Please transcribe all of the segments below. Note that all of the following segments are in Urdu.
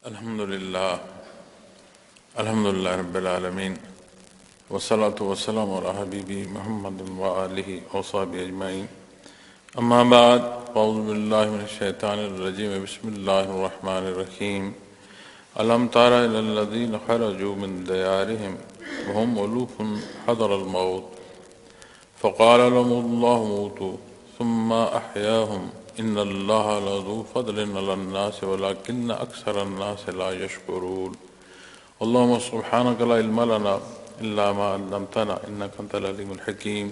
الحمدللہ رب العالمین والصلاة والسلام علی حبیبی محمد وآلہ وصحبہ اجمعین اما بعد اعوذ باللہ من الشیطان الرجیم بسم اللہ الرحمن الرحیم الم تر الی الذین خرجوا من دیارہم وهم الوف حضر الموت فقال لهم اللہ موتوا ثم احیاهم ان اللہ لذو فضل علی الناس ولکن اکثر الناس لا یشکرون اللہم سبحانک لا علم لنا الا ما علمتنا انک انت العلیم الحکیم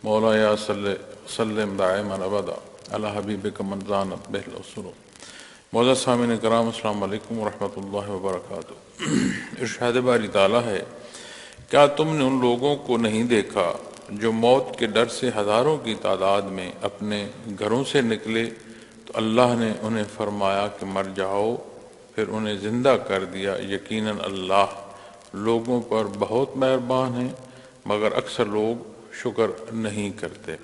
مولایا صلی وسلم دائما ابدا علی حبیبک من زانت بہ الاسرور۔ معزز سامعین کرام، السلام علیکم ورحمۃ اللہ وبرکاتہ۔ ارشاد باری تعالیٰ ہے، کیا تم نے ان لوگوں کو نہیں دیکھا جو موت کے ڈر سے ہزاروں کی تعداد میں اپنے گھروں سے نکلے تو اللہ نے انہیں فرمایا کہ مر جاؤ، پھر انہیں زندہ کر دیا۔ یقیناً اللہ لوگوں پر بہت مہربان ہے، مگر اکثر لوگ شکر نہیں کرتے۔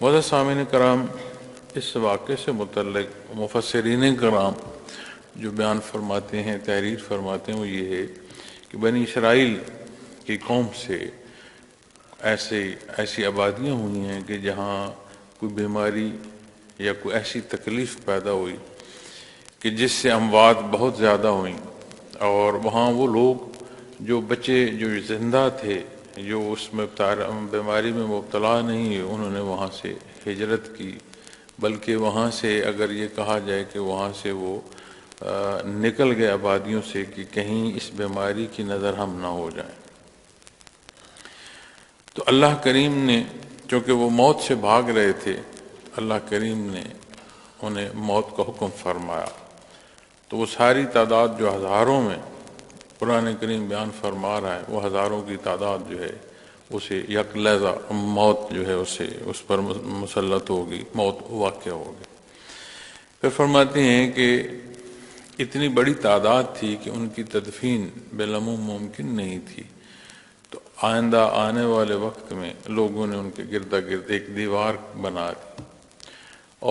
معزز سامعین کرام، اس واقعے سے متعلق مفسرین کرام جو بیان فرماتے ہیں، تحریر فرماتے ہیں، وہ یہ ہے کہ بنی اسرائیل کی قوم سے ایسی آبادیاں ہوئی ہیں کہ جہاں کوئی بیماری یا کوئی ایسی تکلیف پیدا ہوئی کہ جس سے اموات بہت زیادہ ہوئیں، اور وہاں وہ لوگ جو بچے جو زندہ تھے، جو اس میں بیماری میں مبتلا نہیں ہوئے، انہوں نے وہاں سے ہجرت کی، بلکہ وہاں سے اگر یہ کہا جائے کہ وہاں سے وہ نکل گئے آبادیوں سے کہ کہیں اس بیماری کی نظر ہم نہ ہو جائیں۔ تو اللہ کریم نے، چونکہ وہ موت سے بھاگ رہے تھے، اللہ کریم نے انہیں موت کا حکم فرمایا، تو وہ ساری تعداد جو ہزاروں میں قرآن کریم بیان فرما رہا ہے، وہ ہزاروں کی تعداد جو ہے اسے یک لحظہ موت جو ہے اس پر مسلط ہوگی، موت واقع ہوگی۔ پھر فرماتے ہیں کہ اتنی بڑی تعداد تھی کہ ان کی تدفین بالعموم ممکن نہیں تھی، تو آئندہ آنے والے وقت میں لوگوں نے ان کے گرد گرد ایک دیوار بنا دی،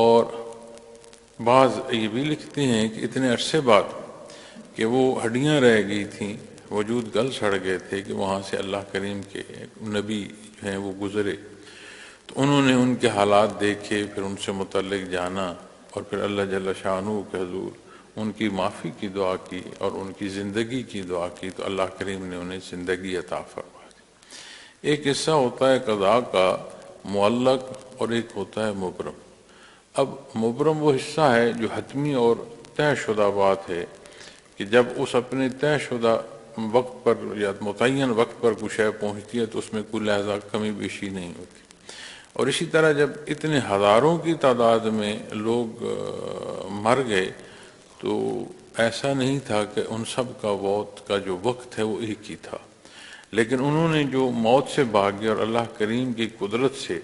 اور بعض یہ بھی لکھتے ہیں کہ اتنے عرصے بعد کہ وہ ہڈیاں رہ گئی تھیں، وجود گل سڑ گئے تھے، کہ وہاں سے اللہ کریم کے نبی جو ہیں وہ گزرے، تو انہوں نے ان کے حالات دیکھے، پھر ان سے متعلق جانا، اور پھر اللہ جل شانہ کے حضور ان کی معافی کی دعا کی اور ان کی زندگی کی دعا کی، تو اللہ کریم نے انہیں زندگی عطا فرما دی۔ ایک حصہ ہوتا ہے قضاء کا معلق اور ایک ہوتا ہے مبرم۔ اب مبرم وہ حصہ ہے جو حتمی اور طے شدہ بات ہے، کہ جب اس اپنے طے شدہ وقت پر یا متعین وقت پر کوئی شے پہنچتی ہے تو اس میں کوئی لحظہ کمی بیشی نہیں ہوتی۔ اور اسی طرح جب اتنے ہزاروں کی تعداد میں لوگ مر گئے تو ایسا نہیں تھا کہ ان سب کا موت کا جو وقت ہے وہ ایک ہی تھا، لیکن انہوں نے جو موت سے بھاگے، اور اللہ کریم کی قدرت سے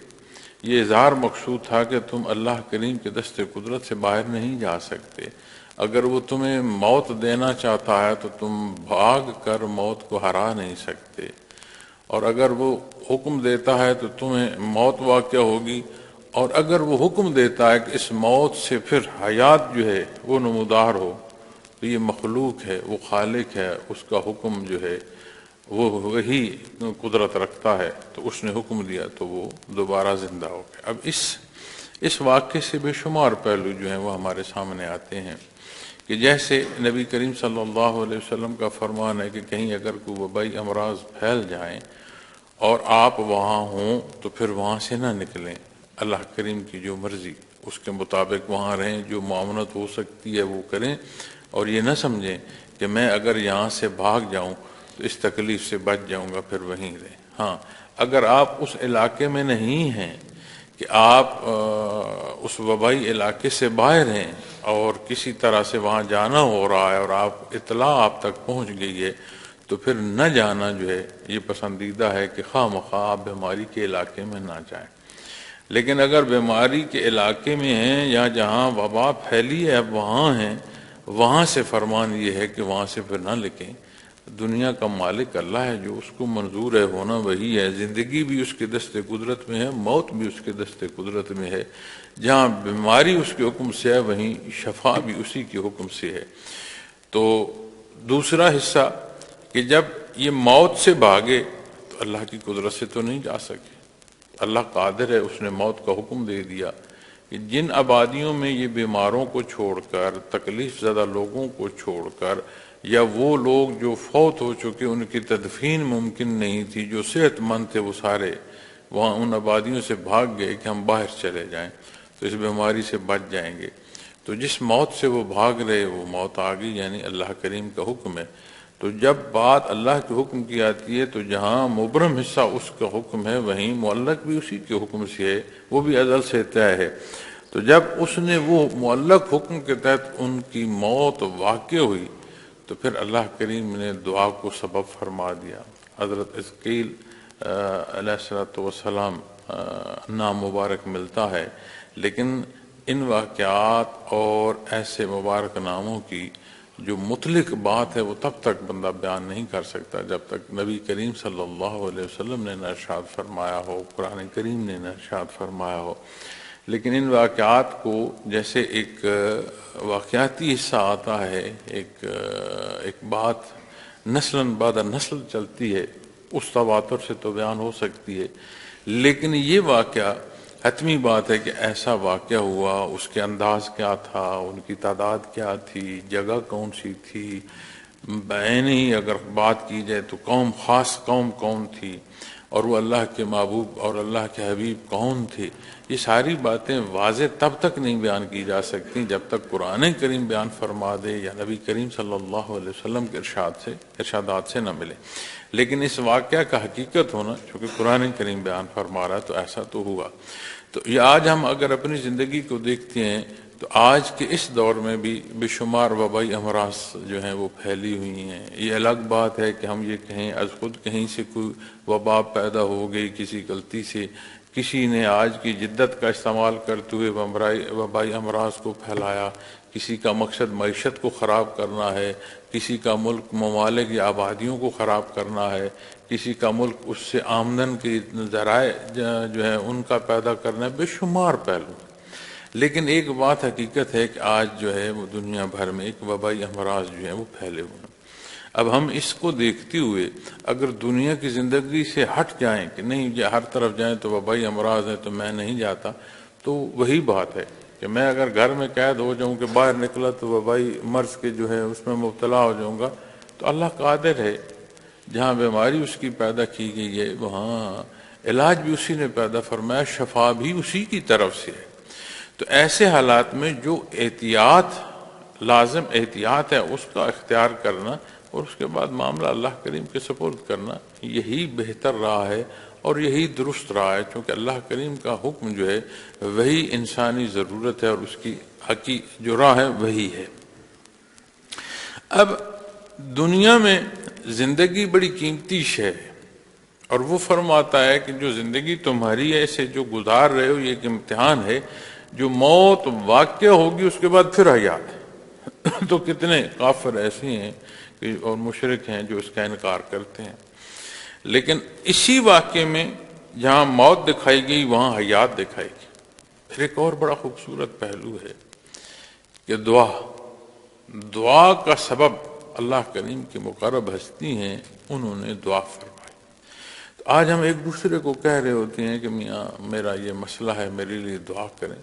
یہ اظہار مقصود تھا کہ تم اللہ کریم کے دست قدرت سے باہر نہیں جا سکتے۔ اگر وہ تمہیں موت دینا چاہتا ہے تو تم بھاگ کر موت کو ہرا نہیں سکتے، اور اگر وہ حکم دیتا ہے تو تمہیں موت واقع ہوگی، اور اگر وہ حکم دیتا ہے کہ اس موت سے پھر حیات جو ہے وہ نمودار ہو، تو یہ مخلوق ہے، وہ خالق ہے، اس کا حکم جو ہے وہ وہی قدرت رکھتا ہے، تو اس نے حکم دیا تو وہ دوبارہ زندہ ہو گیا۔ اب اس واقعے سے بے شمار پہلو جو ہیں وہ ہمارے سامنے آتے ہیں، کہ جیسے نبی کریم صلی اللہ علیہ وسلم کا فرمان ہے کہ کہیں اگر کوئی وبائی امراض پھیل جائیں اور آپ وہاں ہوں تو پھر وہاں سے نہ نکلیں، اللہ کریم کی جو مرضی اس کے مطابق وہاں رہیں، جو معاونت ہو سکتی ہے وہ کریں، اور یہ نہ سمجھیں کہ میں اگر یہاں سے بھاگ جاؤں تو اس تکلیف سے بچ جاؤں گا، پھر وہیں رہیں۔ ہاں، اگر آپ اس علاقے میں نہیں ہیں کہ آپ اس وبائی علاقے سے باہر ہیں اور کسی طرح سے وہاں جانا ہو رہا ہے اور اطلاع آپ تک پہنچ گئی ہے، تو پھر نہ جانا جو ہے یہ پسندیدہ ہے، کہ خواہ مخواہ آپ بیماری کے علاقے میں نہ جائیں۔ لیکن اگر بیماری کے علاقے میں ہیں یا جہاں وبا پھیلی ہے اب وہاں ہیں، وہاں سے فرمان یہ ہے کہ وہاں سے پھر نہ لکھیں۔ دنیا کا مالک اللہ ہے، جو اس کو منظور ہے ہونا وہی ہے، زندگی بھی اس کے دست قدرت میں ہے، موت بھی اس کے دست قدرت میں ہے، جہاں بیماری اس کے حکم سے ہے وہیں شفا بھی اسی کے حکم سے ہے۔ تو دوسرا حصہ کہ جب یہ موت سے بھاگے تو اللہ کی قدرت سے تو نہیں جا سکے، اللہ قادر ہے، اس نے موت کا حکم دے دیا کہ جن آبادیوں میں یہ بیماروں کو چھوڑ کر، تکلیف زدہ لوگوں کو چھوڑ کر، یا وہ لوگ جو فوت ہو چکے ان کی تدفین ممکن نہیں تھی، جو صحت مند تھے وہ سارے وہاں ان آبادیوں سے بھاگ گئے کہ ہم باہر چلے جائیں تو اس بیماری سے بچ جائیں گے، تو جس موت سے وہ بھاگ رہے وہ موت آ گئی، یعنی اللہ کریم کا حکم ہے۔ تو جب بات اللہ کے حکم کی آتی ہے تو جہاں مبرم حصہ اس کا حکم ہے وہیں معلق بھی اسی کے حکم سے ہے، وہ بھی ازل سے طے ہے۔ تو جب اس نے وہ معلق حکم کے تحت ان کی موت واقع ہوئی تو پھر اللہ کریم نے دعا کو سبب فرما دیا۔ حضرت حزقیل علیہ السلام نام مبارک ملتا ہے، لیکن ان واقعات اور ایسے مبارک ناموں کی جو مطلق بات ہے وہ تب تک بندہ بیان نہیں کر سکتا جب تک نبی کریم صلی اللہ علیہ وسلم نے نہ ارشاد فرمایا ہو، قرآن کریم نے نہ ارشاد فرمایا ہو۔ لیکن ان واقعات کو جیسے ایک واقعاتی حصہ آتا ہے، ایک بات نسلاً بعد نسل چلتی ہے، اس تواتر سے تو بیان ہو سکتی ہے، لیکن یہ واقعہ حتمی بات ہے کہ ایسا واقعہ ہوا، اس کے انداز کیا تھا، ان کی تعداد کیا تھی، جگہ کون سی تھی، بعین ہی اگر بات کی جائے تو قوم، خاص قوم کون تھی، اور وہ اللہ کے محبوب اور اللہ کے حبیب کون تھے، یہ ساری باتیں واضح تب تک نہیں بیان کی جا سکتی جب تک قرآن کریم بیان فرما دے یا نبی کریم صلی اللہ علیہ وسلم کے ارشادات سے نہ ملے۔ لیکن اس واقعہ کا حقیقت ہونا، چونکہ قرآن کریم بیان فرما رہا ہے تو ایسا تو ہوا۔ تو یہ آج ہم اگر اپنی زندگی کو دیکھتے ہیں تو آج کے اس دور میں بھی بے شمار وبائی امراض جو ہیں وہ پھیلی ہوئی ہیں۔ یہ الگ بات ہے کہ ہم یہ کہیں از خود کہیں سے کوئی وبا پیدا ہو گئی کسی غلطی سے، کسی نے آج کی جدت کا استعمال کرتے ہوئے وبائی امراض کو پھیلایا، کسی کا مقصد معیشت کو خراب کرنا ہے، کسی کا ملک ممالک یا آبادیوں کو خراب کرنا ہے، کسی کا ملک اس سے آمدن کے ذرائع جو ہے ان کا پیدا کرنا ہے، بے شمار پہلو۔ لیکن ایک بات حقیقت ہے کہ آج جو ہے وہ دنیا بھر میں ایک وبائی امراض جو ہیں وہ پھیلے ہوئے ہیں۔ اب ہم اس کو دیکھتے ہوئے اگر دنیا کی زندگی سے ہٹ جائیں کہ نہیں یہ ہر طرف جائیں تو وبائی امراض ہے تو میں نہیں جاتا، تو وہی بات ہے کہ میں اگر گھر میں قید ہو جاؤں کہ باہر نکلا تو وبائی مرض کے جو ہے اس میں مبتلا ہو جاؤں گا، تو اللہ قادر ہے، جہاں بیماری اس کی پیدا کی گئی ہے وہاں علاج بھی اسی نے پیدا فرمایا، شفا بھی اسی کی طرف سے ہے۔ تو ایسے حالات میں جو احتیاط، لازم احتیاط ہے اس کا اختیار کرنا اور اس کے بعد معاملہ اللہ کریم کے سپرد کرنا، یہی بہتر راہ ہے اور یہی درست راہ ہے، چونکہ اللہ کریم کا حکم جو ہے وہی انسانی ضرورت ہے اور اس کی حقیقی جو راہ ہے وہی ہے۔ اب دنیا میں زندگی بڑی قیمتی شے ہے، اور وہ فرماتا ہے کہ جو زندگی تمہاری ہے اسے جو گزار رہے ہو یہ ایک امتحان ہے، جو موت واقع ہوگی اس کے بعد پھر حیات ہے۔ تو کتنے کافر ایسے ہیں اور مشرک ہیں جو اس کا انکار کرتے ہیں، لیکن اسی واقعے میں جہاں موت دکھائی گئی وہاں حیات دکھائی گئی۔ پھر ایک اور بڑا خوبصورت پہلو ہے کہ دعا کا سبب اللہ کریم کی مقرب ہستی ہیں، انہوں نے دعا فرمائی۔ تو آج ہم ایک دوسرے کو کہہ رہے ہوتے ہیں کہ میاں میرا یہ مسئلہ ہے میرے لیے دعا کریں،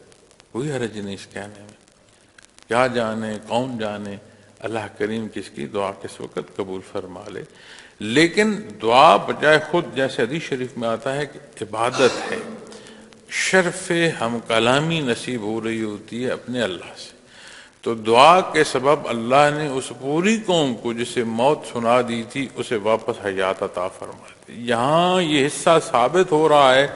کوئی حرج نہیں اس کہنے میں، کیا جانے کون جانے اللہ کریم کس کی دعا کس وقت قبول فرما لے۔ لیکن دعا بجائے خود، جیسے حدیث شریف میں آتا ہے کہ عبادت ہے، شرف ہم کلامی نصیب ہو رہی ہوتی ہے اپنے اللہ سے۔ تو دعا کے سبب اللہ نے اس پوری قوم کو جسے موت سنا دی تھی اسے واپس حیات عطا فرما دی۔ یہاں یہ حصہ ثابت ہو رہا ہے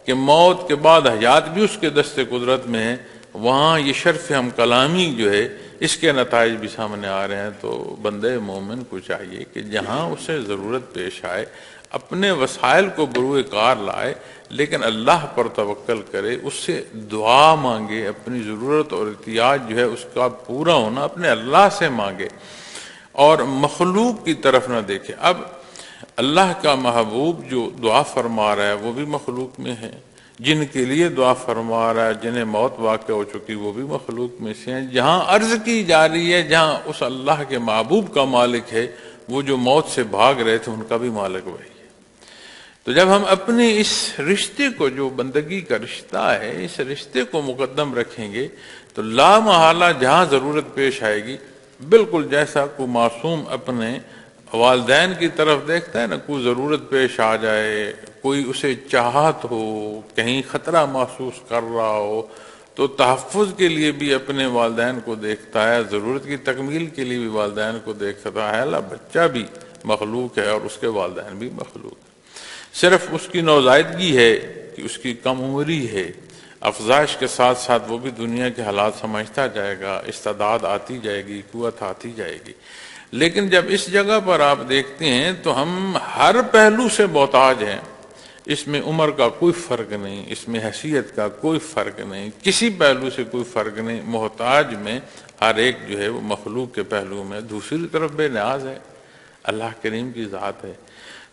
کہ موت کے بعد حیات بھی اس کے دست قدرت میں ہے، وہاں یہ شرف ہم کلامی جو ہے اس کے نتائج بھی سامنے آ رہے ہیں۔ تو بندے مومن کو چاہیے کہ جہاں اسے ضرورت پیش آئے اپنے وسائل کو بروئے کار لائے، لیکن اللہ پر توکل کرے، اس سے دعا مانگے، اپنی ضرورت اور احتیاج جو ہے اس کا پورا ہونا اپنے اللہ سے مانگے اور مخلوق کی طرف نہ دیکھے۔ اب اللہ کا محبوب جو دعا فرما رہا ہے وہ بھی مخلوق میں ہے، جن کے لیے دعا فرما رہا ہے، جنہیں موت واقع ہو چکی وہ بھی مخلوق میں سے ہیں۔ جہاں عرض کی جا رہی ہے، جہاں اس اللہ کے محبوب کا مالک ہے، وہ جو موت سے بھاگ رہے تھے ان کا بھی مالک وہی ہے۔ تو جب ہم اپنے اس رشتے کو، جو بندگی کا رشتہ ہے، اس رشتے کو مقدم رکھیں گے تو لا محالہ جہاں ضرورت پیش آئے گی، بالکل جیسا کوئی معصوم اپنے والدین کی طرف دیکھتا ہے نا، کوئی ضرورت پیش آ جائے، کوئی اسے چاہت ہو، کہیں خطرہ محسوس کر رہا ہو تو تحفظ کے لیے بھی اپنے والدین کو دیکھتا ہے، ضرورت کی تکمیل کے لیے بھی والدین کو دیکھتا ہے۔ اللہ بچہ بھی مخلوق ہے اور اس کے والدین بھی مخلوق ہے، صرف اس کی نوزائیدگی ہے کہ اس کی کم عمری ہے، افزائش کے ساتھ ساتھ وہ بھی دنیا کے حالات سمجھتا جائے گا، استعداد آتی جائے گی، قوت آتی جائے گی۔ لیکن جب اس جگہ پر آپ دیکھتے ہیں تو ہم ہر پہلو سے محتاج ہیں، اس میں عمر کا کوئی فرق نہیں، اس میں حیثیت کا کوئی فرق نہیں، کسی پہلو سے کوئی فرق نہیں، محتاج میں ہر ایک جو ہے وہ مخلوق کے پہلو میں، دوسری طرف بے نیاز ہے، اللہ کریم کی ذات ہے۔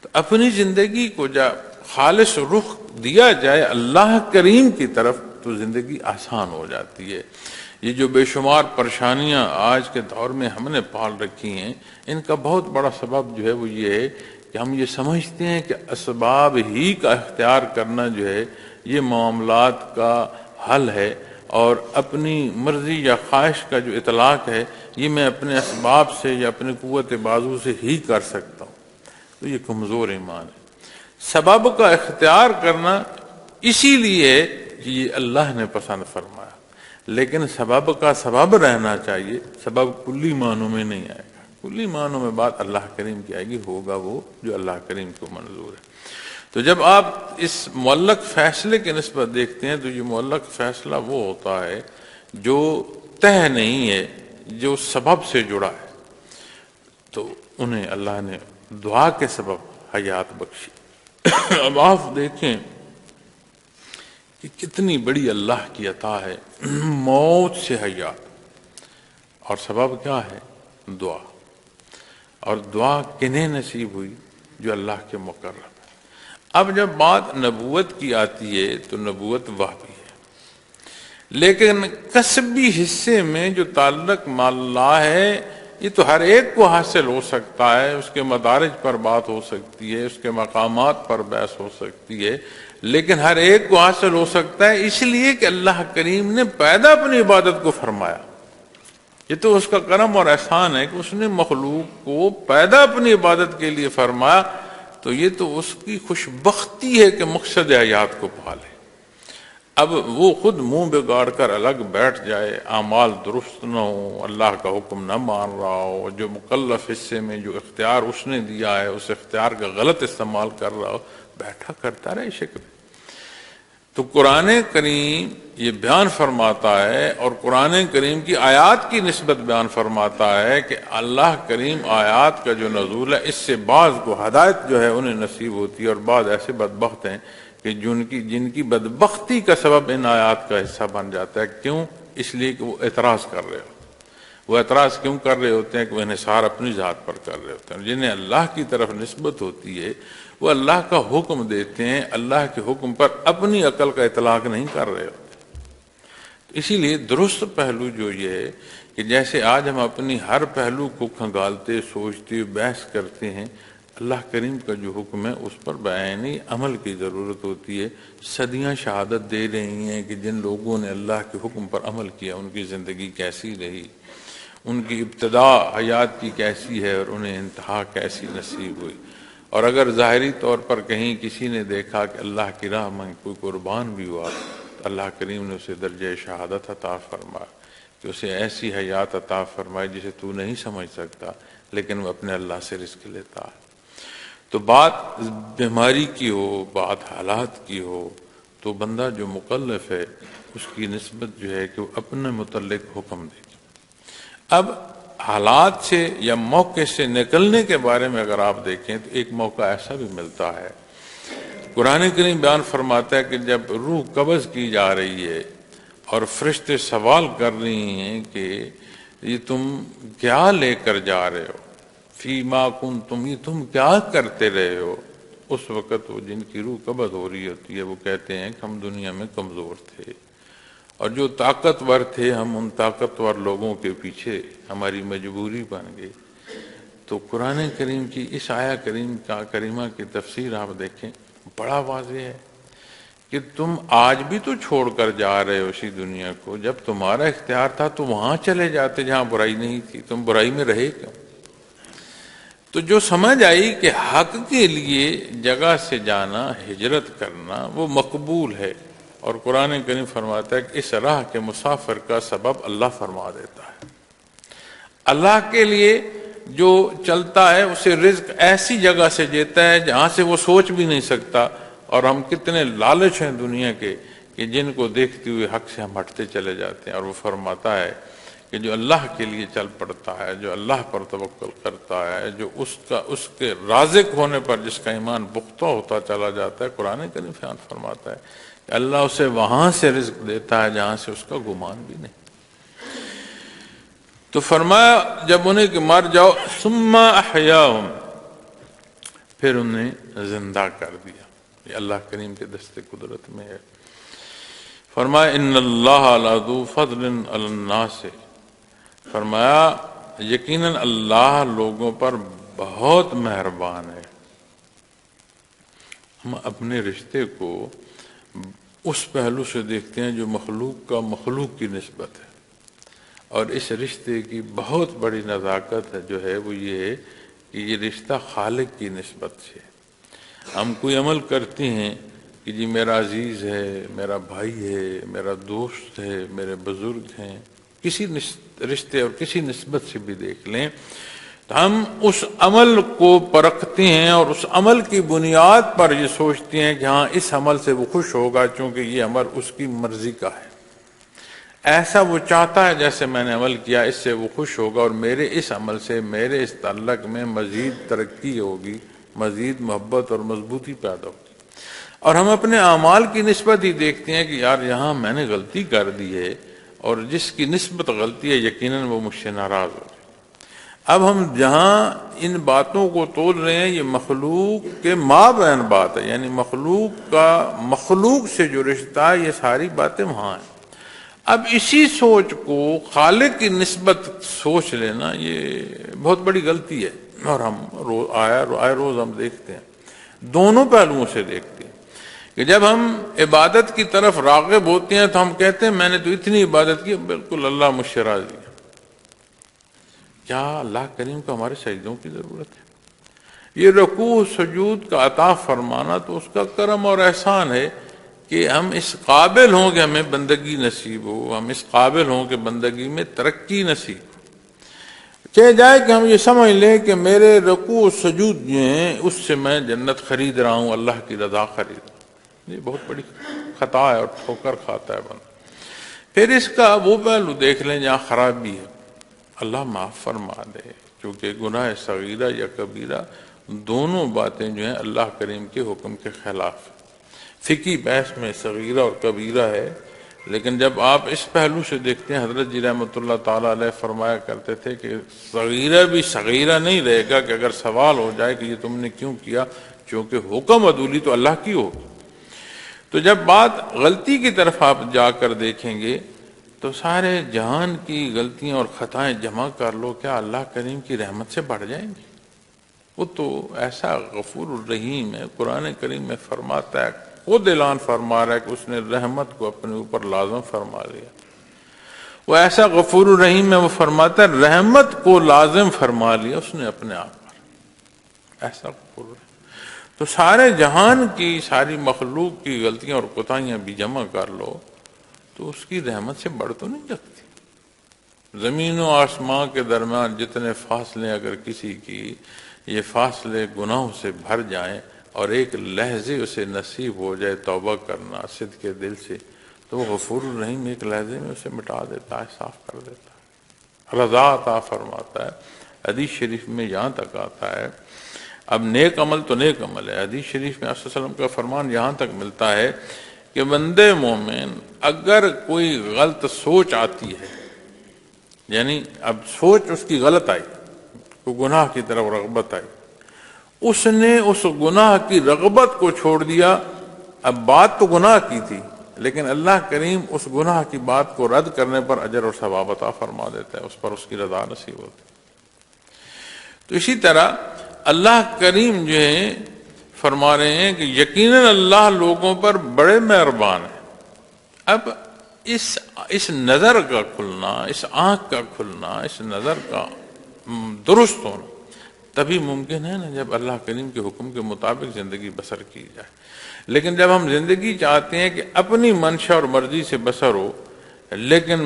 تو اپنی زندگی کو جب خالص رخ دیا جائے اللہ کریم کی طرف تو زندگی آسان ہو جاتی ہے۔ یہ جو بے شمار پریشانیاں آج کے دور میں ہم نے پال رکھی ہیں، ان کا بہت بڑا سبب جو ہے وہ یہ ہے کہ ہم یہ سمجھتے ہیں کہ اسباب ہی کا اختیار کرنا جو ہے یہ معاملات کا حل ہے، اور اپنی مرضی یا خواہش کا جو اطلاق ہے یہ میں اپنے اسباب سے یا اپنے قوت بازو سے ہی کر سکتا ہوں، تو یہ کمزور ایمان ہے۔ سبب کا اختیار کرنا اسی لیے کہ یہ اللہ نے پسند فرمایا، لیکن سبب کا سبب رہنا چاہیے، سبب کلی معنوں میں نہیں آئے گا، کلی معنوں میں بات اللہ کریم کی آئے گی، ہوگا وہ جو اللہ کریم کو منظور ہے۔ تو جب آپ اس معلق فیصلے کی نسبت دیکھتے ہیں تو یہ معلق فیصلہ وہ ہوتا ہے جو طے نہیں ہے، جو سبب سے جڑا ہے، تو انہیں اللہ نے دعا کے سبب حیات بخشی۔ اب آپ دیکھیں کہ کتنی بڑی اللہ کی عطا ہے، موت سے حیات، اور سبب کیا ہے؟ دعا۔ اور دعا کنہیں نصیب ہوئی؟ جو اللہ کے مقرب ہے۔ اب جب بات نبوت کی آتی ہے تو نبوت وحی ہے، لیکن کسبی حصے میں جو تعلق مال اللہ ہے یہ تو ہر ایک کو حاصل ہو سکتا ہے، اس کے مدارج پر بات ہو سکتی ہے، اس کے مقامات پر بحث ہو سکتی ہے، لیکن ہر ایک کو حاصل ہو سکتا ہے اس لیے کہ اللہ کریم نے پیدا اپنی عبادت کو فرمایا۔ یہ تو اس کا کرم اور احسان ہے کہ اس نے مخلوق کو پیدا اپنی عبادت کے لیے فرمایا، تو یہ تو اس کی خوش بختی ہے کہ مقصد حیات کو پالے۔ اب وہ خود منہ بگاڑ کر الگ بیٹھ جائے، اعمال درست نہ ہو، اللہ کا حکم نہ مان رہا ہو، جو مکلف حصے میں جو اختیار اس نے دیا ہے اس اختیار کا غلط استعمال کر رہا ہو، بیٹھا کرتا رہے شکر۔ تو قرآن کریم یہ بیان فرماتا ہے، اور قرآن کریم کی آیات کی نسبت بیان فرماتا ہے کہ اللہ کریم آیات کا جو نزول ہے اس سے بعض کو ہدایت جو ہے انہیں نصیب ہوتی ہے، اور بعض ایسے بدبخت ہیں کہ جن کی بدبختی کا سبب ان آیات کا حصہ بن جاتا ہے۔ کیوں؟ اس لیے کہ وہ اعتراض کر رہے ہو۔ وہ اعتراض کیوں کر رہے ہوتے ہیں کہ وہ انحصار اپنی ذات پر کر رہے ہوتے ہیں، جنہیں اللہ کی طرف نسبت ہوتی ہے وہ اللہ کا حکم دیتے ہیں، اللہ کے حکم پر اپنی عقل کا اطلاق نہیں کر رہے ہوتے۔ اسی لیے درست پہلو جو یہ ہے کہ جیسے آج ہم اپنی ہر پہلو کو کھنگالتے، سوچتے، بحث کرتے ہیں، اللہ کریم کا جو حکم ہے اس پر بیانی عمل کی ضرورت ہوتی ہے۔ صدیاں شہادت دے رہی ہیں کہ جن لوگوں نے اللہ کے حکم پر عمل کیا ان کی زندگی کیسی رہی، ان کی ابتدا حیات کی کیسی ہے اور انہیں انتہا کیسی نصیب ہوئی۔ اور اگر ظاہری طور پر کہیں کسی نے دیکھا کہ اللہ کی راہ میں کوئی قربان بھی ہوا تو اللہ کریم نے اسے درجہ شہادت عطا فرمایا، کہ اسے ایسی حیات عطا فرمائی جسے تو نہیں سمجھ سکتا، لیکن وہ اپنے اللہ سے رزق لیتا ہے۔ تو بات بیماری کی ہو، بات حالات کی ہو، تو بندہ جو مکلف ہے اس کی نسبت جو ہے کہ وہ اپنے متعلق حکم دے۔ اب حالات سے یا موقع سے نکلنے کے بارے میں اگر آپ دیکھیں تو ایک موقع ایسا بھی ملتا ہے، قرآن کریم بیان فرماتا ہے کہ جب روح قبض کی جا رہی ہے اور فرشتے سوال کر رہی ہیں کہ یہ تم کیا لے کر جا رہے ہو، فی ما کنتم، یہ تم کیا کرتے رہے ہو، اس وقت وہ جن کی روح قبض ہو رہی ہوتی ہے وہ کہتے ہیں کہ ہم دنیا میں کمزور تھے، اور جو طاقتور تھے ہم ان طاقتور لوگوں کے پیچھے ہماری مجبوری بن گئی۔ تو قرآن کریم کی اس آیہ کریمہ کی تفسیر آپ دیکھیں، بڑا واضح ہے کہ تم آج بھی تو چھوڑ کر جا رہے ہو اسی دنیا کو، جب تمہارا اختیار تھا تو وہاں چلے جاتے جہاں برائی نہیں تھی، تم برائی میں رہے کیوں؟ تو جو سمجھ آئی کہ حق کے لیے جگہ سے جانا، ہجرت کرنا وہ مقبول ہے، اور قرآن کریم فرماتا ہے کہ اس راہ کے مسافر کا سبب اللہ فرما دیتا ہے۔ اللہ کے لیے جو چلتا ہے اسے رزق ایسی جگہ سے دیتا ہے جہاں سے وہ سوچ بھی نہیں سکتا، اور ہم کتنے لالچ ہیں دنیا کے کہ جن کو دیکھتے ہوئے حق سے ہم ہٹتے چلے جاتے ہیں۔ اور وہ فرماتا ہے کہ جو اللہ کے لیے چل پڑتا ہے، جو اللہ پر توکل کرتا ہے، جو اس کے رازق ہونے پر جس کا ایمان پختہ ہوتا چلا جاتا ہے، قرآن کریم فرماتا ہے کہ اللہ اسے وہاں سے رزق دیتا ہے جہاں سے اس کا گمان بھی نہیں۔ تو فرمایا جب انہیں کہ مر جاؤ، ثم احیاہم، پھر انہیں زندہ کر دیا۔ یہ اللہ کریم کے دست قدرت میں ہے۔ فرمایا ان اللہ لذو فضل علی الناس، فرمایا یقیناً اللہ لوگوں پر بہت مہربان ہے۔ ہم اپنے رشتے کو اس پہلو سے دیکھتے ہیں جو مخلوق کا مخلوق کی نسبت ہے، اور اس رشتے کی بہت بڑی نزاکت ہے جو ہے وہ یہ ہے کہ یہ رشتہ خالق کی نسبت سے۔ ہم کوئی عمل کرتے ہیں کہ جی میرا عزیز ہے، میرا بھائی ہے، میرا دوست ہے، میرے بزرگ ہیں، کسی رشتے اور کسی نسبت سے بھی دیکھ لیں تو ہم اس عمل کو پرکھتے ہیں اور اس عمل کی بنیاد پر یہ سوچتے ہیں کہ ہاں اس عمل سے وہ خوش ہوگا چونکہ یہ عمل اس کی مرضی کا ہے، ایسا وہ چاہتا ہے جیسے میں نے عمل کیا اس سے وہ خوش ہوگا، اور میرے اس عمل سے میرے اس تعلق میں مزید ترقی ہوگی، مزید محبت اور مضبوطی پیدا ہوگی۔ اور ہم اپنے اعمال کی نسبت ہی دیکھتے ہیں کہ یار یہاں میں نے غلطی کر دی ہے، اور جس کی نسبت غلطی ہے یقیناً وہ مجھ سے ناراض ہو جائے۔ اب ہم جہاں ان باتوں کو تول رہے ہیں یہ مخلوق کے مابین بات ہے، یعنی مخلوق سے جو رشتہ ہے یہ ساری باتیں وہاں ہیں۔ اب اسی سوچ کو خالق کی نسبت سوچ لینا یہ بہت بڑی غلطی ہے، اور ہم آئے روز ہم دیکھتے ہیں، دونوں پہلوؤں سے دیکھتے ہیں کہ جب ہم عبادت کی طرف راغب ہوتے ہیں تو ہم کہتے ہیں میں نے تو اتنی عبادت کی، بالکل اللہ مجھ سے راضی ہے۔ کیا اللہ کریم کو ہمارے سجدوں کی ضرورت ہے؟ یہ رکوع سجود کا عطا فرمانا تو اس کا کرم اور احسان ہے کہ ہم اس قابل ہوں کہ ہمیں بندگی نصیب ہو، ہم اس قابل ہوں کہ بندگی میں ترقی نصیب ہو۔ چاہے جائے کہ ہم یہ سمجھ لیں کہ میرے رکوع و سجود جو ہیں اس سے میں جنت خرید رہا ہوں، اللہ کی رضا خرید رہا ہوں، یہ بہت بڑی خطا ہے اور ٹھوکر کھاتا ہے بندہ۔ پھر اس کا وہ پہلو دیکھ لیں جہاں خرابی ہے، اللہ معاف فرما دے، کیونکہ گناہ صغیرہ یا کبیرہ دونوں باتیں جو ہیں اللہ کریم کے حکم کے خلاف ہیں۔ فقہی بحث میں صغیرہ اور کبیرہ ہے، لیکن جب آپ اس پہلو سے دیکھتے ہیں، حضرت جی رحمۃ اللہ تعالیٰ علیہ فرمایا کرتے تھے کہ صغیرہ بھی صغیرہ نہیں رہے گا کہ اگر سوال ہو جائے کہ یہ تم نے کیوں کیا، چونکہ حکم عدولی تو اللہ کی ہوگی۔ تو جب بات غلطی کی طرف آپ جا کر دیکھیں گے تو سارے جہان کی غلطیاں اور خطائیں جمع کر لو، کیا اللہ کریم کی رحمت سے بڑھ جائیں گی؟ وہ تو ایسا غفور الرحیم ہے، قرآن کریم میں فرماتا ہے، خود اعلان فرما رہا ہے کہ اس نے رحمت کو اپنے اوپر لازم فرما لیا۔ وہ ایسا غفور الرحیم ہے، وہ فرماتا ہے رحمت کو لازم فرما لیا اس نے اپنے آپ پر، ایسا غفور الرحیم۔ تو سارے جہان کی ساری مخلوق کی غلطیاں اور کوتاہیاں بھی جمع کر لو تو اس کی رحمت سے بڑھ تو نہیں سکتی۔ زمین و آسمان کے درمیان جتنے فاصلے اگر کسی کی یہ فاصلے گناہوں سے بھر جائیں اور ایک لحظے اسے نصیب ہو جائے توبہ کرنا صدق کے دل سے، تو وہ غفور الرحیم ایک لحظے میں اسے مٹا دیتا ہے، صاف کر دیتا ہے، رضا عطا فرماتا ہے۔ حدیث شریف میں یہاں تک آتا ہے، اب نیک عمل تو نیک عمل ہے، حدیث شریف میں صلی اللہ علیہ وسلم کا فرمان یہاں تک ملتا ہے کہ بندے مومن اگر کوئی غلط سوچ آتی ہے، یعنی اب سوچ اس کی غلط آئی، کوئی گناہ کی طرف رغبت آئی، اس نے اس گناہ کی رغبت کو چھوڑ دیا. اب بات تو گناہ کی تھی، لیکن اللہ کریم اس گناہ کی بات کو رد کرنے پر اجر اور ثواب عطا فرما دیتا ہے، اس پر اس کی رضا نصیب ہوتی ہے. تو اسی طرح اللہ کریم جو ہے فرما رہے ہیں کہ یقیناً اللہ لوگوں پر بڑے مہربان ہیں. اب اس نظر کا کھلنا، اس آنکھ کا کھلنا، اس نظر کا درست ہونا تبھی ممکن ہے نا جب اللہ کریم کے حکم کے مطابق زندگی بسر کی جائے. لیکن جب ہم زندگی چاہتے ہیں کہ اپنی منشا اور مرضی سے بسر ہو، لیکن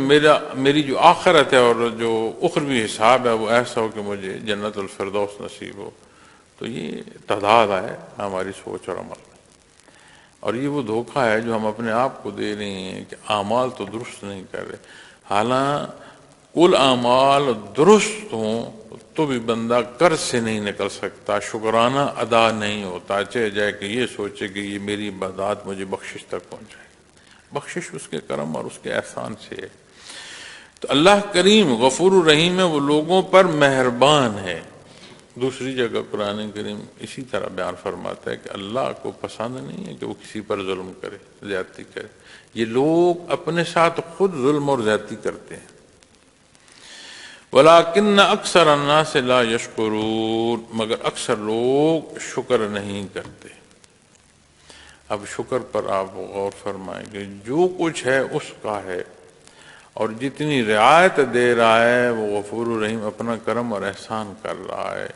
میری جو آخرت ہے اور جو اخروی حساب ہے وہ ایسا ہو کہ مجھے جنت الفردوس نصیب ہو، تو یہ تضاد ہے ہماری سوچ اور عمل میں. اور یہ وہ دھوکہ ہے جو ہم اپنے آپ کو دے رہے ہیں کہ اعمال تو درست نہیں کر رہے، حالانکہ کل اعمال درست ہوں تو بھی بندہ قرض سے نہیں نکل سکتا، شکرانہ ادا نہیں ہوتا، چاہے جائے کہ یہ سوچے کہ یہ میری عبادات مجھے بخشش تک پہنچائے. بخشش اس کے کرم اور اس کے احسان سے ہے. تو اللہ کریم غفور الرحیم ہے، وہ لوگوں پر مہربان ہے. دوسری جگہ قرآن کریم اسی طرح بیان فرماتا ہے کہ اللہ کو پسند نہیں ہے کہ وہ کسی پر ظلم کرے، زیادتی کرے. یہ لوگ اپنے ساتھ خود ظلم اور زیادتی کرتے ہیں. وَلَٰكِنَّ أَكْثَرَ النَّاسِ لَا يَشْكُرُونَ، مگر اکثر لوگ شکر نہیں کرتے. اب شکر پر آپ غور فرمائیں کہ جو کچھ ہے اس کا ہے، اور جتنی رعایت دے رہا ہے وہ غفور الرحیم اپنا کرم اور احسان کر رہا ہے.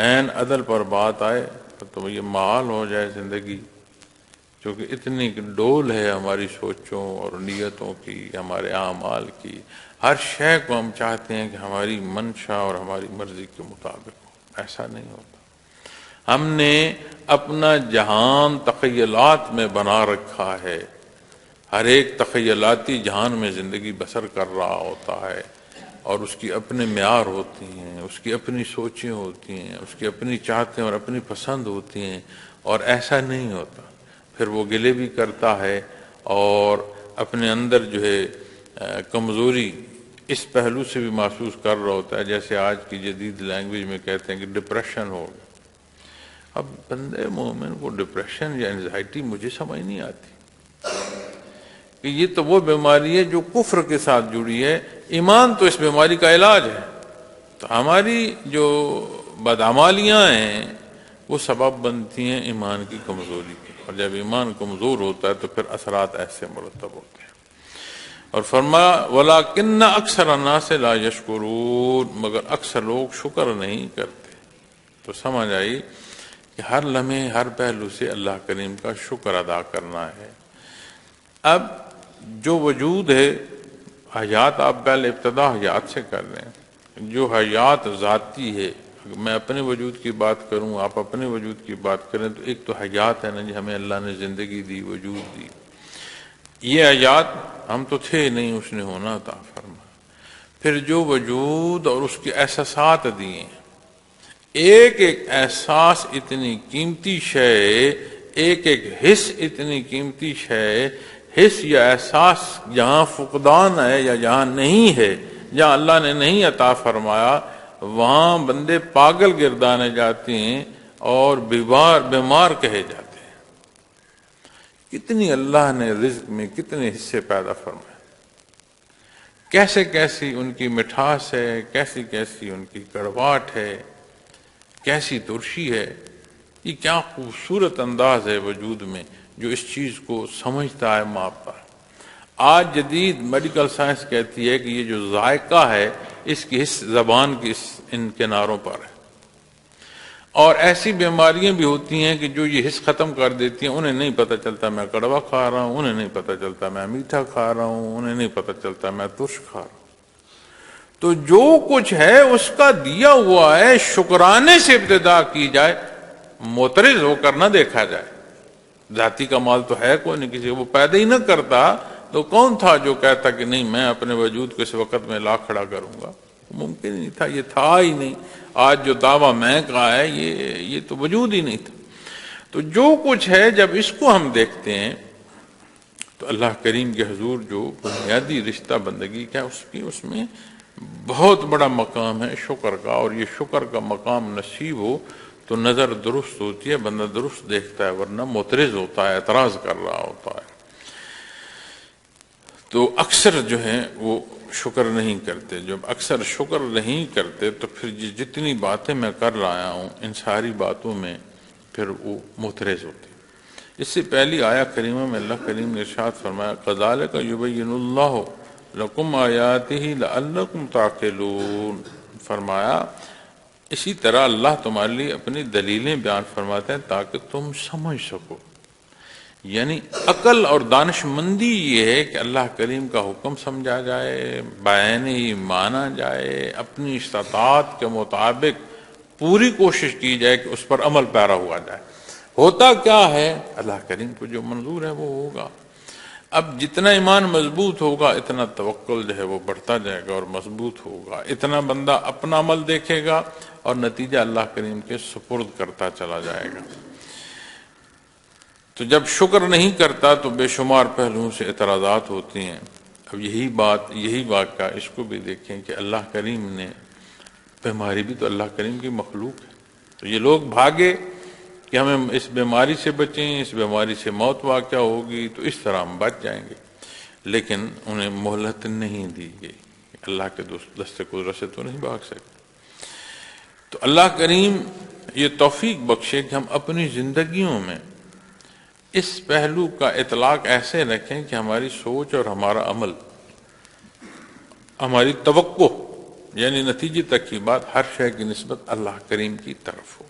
عین عدل پر بات آئے تو یہ محال ہو جائے زندگی، کیونکہ اتنی ڈول ہے ہماری سوچوں اور نیتوں کی، ہمارے اعمال کی. ہر شے کو ہم چاہتے ہیں کہ ہماری منشا اور ہماری مرضی کے مطابق ہو. ایسا نہیں ہوتا. ہم نے اپنا جہان تخیلات میں بنا رکھا ہے، ہر ایک تخیلاتی جہان میں زندگی بسر کر رہا ہوتا ہے، اور اس کی اپنے معیار ہوتی ہیں، اس کی اپنی سوچیں ہوتی ہیں، اس کی اپنی چاہتیں اور اپنی پسند ہوتی ہیں. اور ایسا نہیں ہوتا، پھر وہ گلے بھی کرتا ہے اور اپنے اندر جو ہے کمزوری اس پہلو سے بھی محسوس کر رہا ہوتا ہے، جیسے آج کی جدید لینگویج میں کہتے ہیں کہ ڈپریشن ہو گیا. اب بندے مومن کو ڈپریشن یا انزائٹی مجھے سمجھ نہیں آتی کہ یہ تو وہ بیماری ہے جو کفر کے ساتھ جڑی ہے. ایمان تو اس بیماری کا علاج ہے. تو ہماری جو بدعمالیاں ہیں وہ سبب بنتی ہیں ایمان کی کمزوری کے، اور جب ایمان کمزور ہوتا ہے تو پھر اثرات ایسے مرتب ہوتے ہیں. اور فرمایا وَلَٰكِنَّ أَكْثَرَ النَّاسِ لَا يَشْكُرُونَ، مگر اکثر لوگ شکر نہیں کرتے. تو سمجھ آئی کہ ہر لمحے ہر پہلو سے اللہ کریم کا شکر ادا کرنا ہے. اب جو وجود ہے، حیات، آپ پہلے ابتدا حیات سے کر رہے ہیں. جو حیات ذاتی ہے، میں اپنے وجود کی بات کروں، آپ اپنے وجود کی بات کریں، تو ایک تو حیات ہے نا جی، ہمیں اللہ نے زندگی دی، وجود دی. یہ حیات ہم تو تھے نہیں، اس نے ہونا تھا فرما. پھر جو وجود اور اس کے احساسات دیے، ایک ایک احساس اتنی قیمتی شے، ایک ایک حس اتنی قیمتی شے. حس یا احساس جہاں فقدان ہے یا جہاں نہیں ہے، جہاں اللہ نے نہیں عطا فرمایا، وہاں بندے پاگل گردانے جاتے ہیں اور بیمار کہے جاتے ہیں. کتنی اللہ نے رزق میں کتنے حصے پیدا فرمائے، کیسے کیسی ان کی مٹھاس ہے، کیسی کیسی ان کی کڑواہٹ ہے، کیسی ترشی ہے. یہ کیا خوبصورت انداز ہے وجود میں جو اس چیز کو سمجھتا ہے، ماپتا ہے. آج جدید میڈیکل سائنس کہتی ہے کہ یہ جو ذائقہ ہے اس کی حص زبان کی ان کناروں پر ہے. اور ایسی بیماریاں بھی ہوتی ہیں کہ جو یہ حص ختم کر دیتی ہیں. انہیں نہیں پتہ چلتا میں کڑوا کھا رہا ہوں، انہیں نہیں پتہ چلتا میں میٹھا کھا رہا ہوں، انہیں نہیں پتہ چلتا میں ترش کھا رہا ہوں. تو جو کچھ ہے اس کا دیا ہوا ہے، شکرانے سے ابتدا کی جائے، معترض ہو کر نہ دیکھا جائے. ذاتی کا مال تو ہے کوئی نہیں، کسی وہ پیدا ہی نہ کرتا تو کون تھا جو کہتا کہ نہیں میں اپنے وجود کو اس وقت میں لا کھڑا کروں گا؟ ممکن نہیں تھا، یہ تھا ہی نہیں. آج جو دعویٰ میں کا ہے یہ تو وجود ہی نہیں تھا. تو جو کچھ ہے جب اس کو ہم دیکھتے ہیں تو اللہ کریم کے حضور جو بنیادی رشتہ بندگی کا اس میں بہت بڑا مقام ہے شکر کا. اور یہ شکر کا مقام نصیب ہو تو نظر درست ہوتی ہے، بندہ درست دیکھتا ہے، ورنہ معترض ہوتا ہے، اعتراض کر رہا ہوتا ہے۔ تو اکثر جو ہیں وہ شکر نہیں کرتے۔ جب اکثر شکر نہیں کرتے تو پھر جتنی باتیں میں کر رہا ہوں ان ساری باتوں میں پھر وہ معترض ہوتے۔ اس سے پہلی آیا کریمہ میں اللہ کریم نے ارشاد فرمایا کذالک یبین اللہ لکم آیاتہ لعلکم تعقلون، فرمایا اسی طرح اللہ تمہارے لیے اپنی دلیلیں بیان فرماتے ہیں تاکہ تم سمجھ سکو۔ یعنی عقل اور دانش مندی یہ ہے کہ اللہ کریم کا حکم سمجھا جائے، بعینی مانا جائے، اپنی استطاعت کے مطابق پوری کوشش کی جائے کہ اس پر عمل پیرا ہوا جائے۔ ہوتا کیا ہے، اللہ کریم کو جو منظور ہے وہ ہوگا۔ اب جتنا ایمان مضبوط ہوگا اتنا توکل جو ہے وہ بڑھتا جائے گا اور مضبوط ہوگا، اتنا بندہ اپنا عمل دیکھے گا اور نتیجہ اللہ کریم کے سپرد کرتا چلا جائے گا۔ تو جب شکر نہیں کرتا تو بے شمار پہلوؤں سے اعتراضات ہوتی ہیں۔ اب یہی واقعہ اس کو بھی دیکھیں کہ اللہ کریم نے، بیماری بھی تو اللہ کریم کی مخلوق ہے، تو یہ لوگ بھاگے کہ ہمیں اس بیماری سے بچیں، اس بیماری سے موت واقع ہوگی تو اس طرح ہم بچ جائیں گے، لیکن انہیں مہلت نہیں دی گئی، اللہ کے دست قدرت سے تو نہیں بھاگ سکتے۔ تو اللہ کریم یہ توفیق بخشے کہ ہم اپنی زندگیوں میں اس پہلو کا اطلاق ایسے رکھیں کہ ہماری سوچ اور ہمارا عمل، ہماری توقع یعنی نتیجے تک کی بات ہر شے کی نسبت اللہ کریم کی طرف ہو۔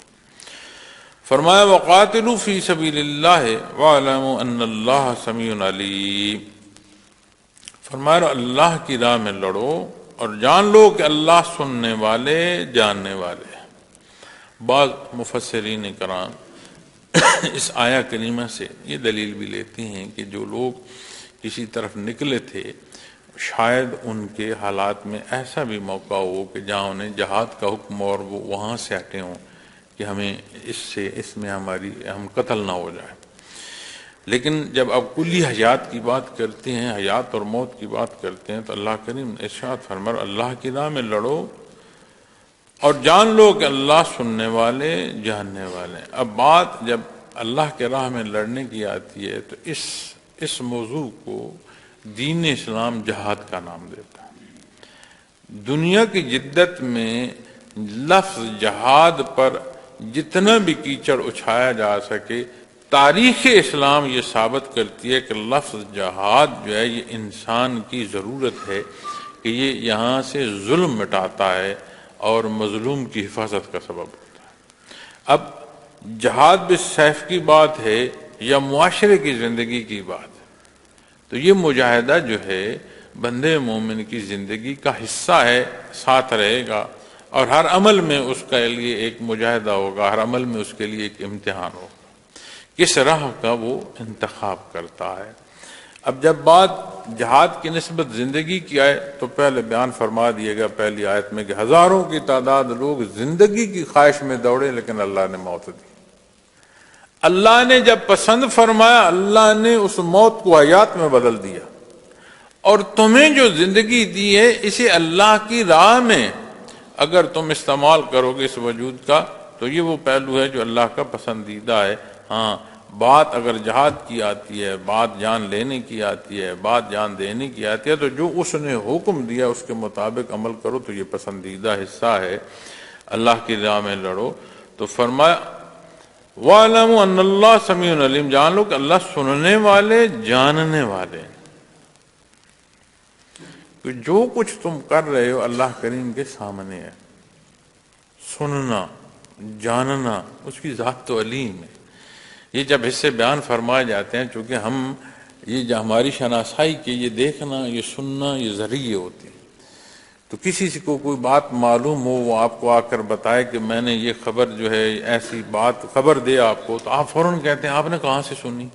فرمایا وقاتلوا فی سبیل اللہ واعلموا ان اللہ سمیع علیم، فرمایا اللہ کی راہ میں لڑو اور جان لو کہ اللہ سننے والے جاننے والے ہیں۔ بعض مفسرین کرام اس آیہ کریمہ سے یہ دلیل بھی لیتے ہیں کہ جو لوگ کسی طرف نکلے تھے شاید ان کے حالات میں ایسا بھی موقع ہو کہ جہاں انہیں جہاد کا حکم اور وہ وہاں سے ہٹے ہوں کہ ہمیں اس میں ہم قتل نہ ہو جائے۔ لیکن جب اب کلی حیات کی بات کرتے ہیں، حیات اور موت کی بات کرتے ہیں، تو اللہ کریم نے ارشاد فرمایا اللہ کی راہ میں لڑو اور جان لو کہ اللہ سننے والے جاننے والے۔ اب بات جب اللہ کے راہ میں لڑنے کی آتی ہے تو اس موضوع کو دین اسلام جہاد کا نام دیتا ہے۔ دنیا کی جدت میں لفظ جہاد پر جتنا بھی کیچڑ اچھایا جا سکے، تاریخ اسلام یہ ثابت کرتی ہے کہ لفظ جہاد جو ہے یہ انسان کی ضرورت ہے کہ یہ یہاں سے ظلم مٹاتا ہے اور مظلوم کی حفاظت کا سبب ہوتا ہے۔ اب جہاد بالسیف کی بات ہے یا معاشرے کی زندگی کی بات ہے، تو یہ مجاہدہ جو ہے بندے مومن کی زندگی کا حصہ ہے، ساتھ رہے گا، اور ہر عمل میں اس کے لیے ایک مجاہدہ ہوگا، ہر عمل میں اس کے لیے ایک امتحان ہوگا، کس راہ کا وہ انتخاب کرتا ہے۔ اب جب بات جہاد کی نسبت زندگی کی آئے تو پہلے بیان فرما دیا گیا پہلی آیت میں کہ ہزاروں کی تعداد لوگ زندگی کی خواہش میں دوڑے لیکن اللہ نے موت دی۔ اللہ نے جب پسند فرمایا اللہ نے اس موت کو حیات میں بدل دیا، اور تمہیں جو زندگی دی ہے اسے اللہ کی راہ میں اگر تم استعمال کرو گے اس وجود کا تو یہ وہ پہلو ہے جو اللہ کا پسندیدہ ہے۔ ہاں بات اگر جہاد کی آتی ہے، بات جان لینے کی آتی ہے، بات جان دینے کی آتی ہے، تو جو اس نے حکم دیا اس کے مطابق عمل کرو تو یہ پسندیدہ حصہ ہے۔ اللہ کی راہ میں لڑو تو فرمایا وَاعْلَمُوا أَنَّ اللَّهَ سَمِيعٌ عَلِيمٌ، جان لو کہ اللہ سننے والے جاننے والے، کہ جو کچھ تم کر رہے ہو اللہ کریم کے سامنے ہے، سننا جاننا اس کی ذات تو علیم ہے۔ یہ جب حصے بیان فرمائے جاتے ہیں چونکہ ہم یہ جو ہماری شناسائی کے یہ دیکھنا یہ سننا یہ ذریعے ہوتے ہیں، تو کسی سے کو کوئی بات معلوم ہو وہ آپ کو آ کر بتائے کہ میں نے یہ خبر جو ہے ایسی بات خبر دے آپ کو، تو آپ فوراً کہتے ہیں آپ نے کہاں سے سنی،